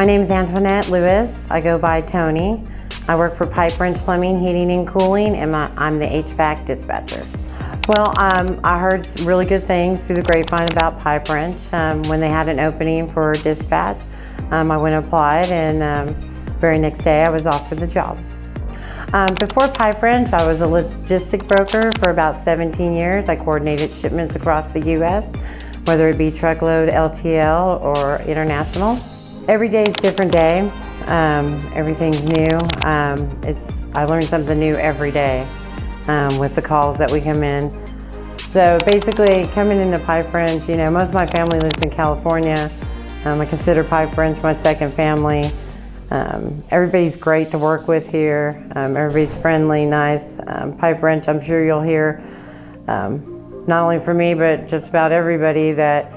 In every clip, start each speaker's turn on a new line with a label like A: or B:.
A: My name is Toni Lewis. I go by Toni. I work for Pipe Wrench Plumbing, Heating and Cooling, and I'm the HVAC Dispatcher. Well, I heard really good things through the grapevine about Pipe Wrench. When they had an opening for dispatch, I went and applied, and very next day I was offered the job. Before Pipe Wrench, I was a logistic broker for about 17 years. I coordinated shipments across the U.S., whether it be truckload, LTL, or international. Every day is a different day. Everything's new. I learn something new every day with the calls that we come in. So basically, coming into Pipe Wrench, you know, most of my family lives in California. I consider Pipe Wrench my second family. Everybody's great to work with here. Everybody's friendly, nice. Pipe Wrench, I'm sure you'll hear, not only from me, but just about everybody, that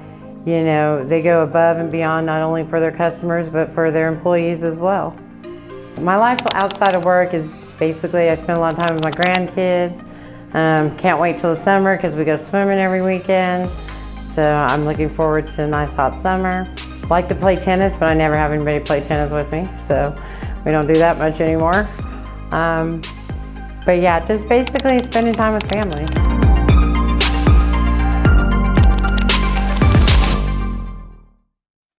A: you know, they go above and beyond not only for their customers, but for their employees as well. My life outside of work is basically, I spend a lot of time with my grandkids. Can't wait till the summer because we go swimming every weekend. So I'm looking forward to a nice hot summer. Like to play tennis, but I never have anybody play tennis with me, so we don't do that much anymore. But yeah, just basically spending time with family.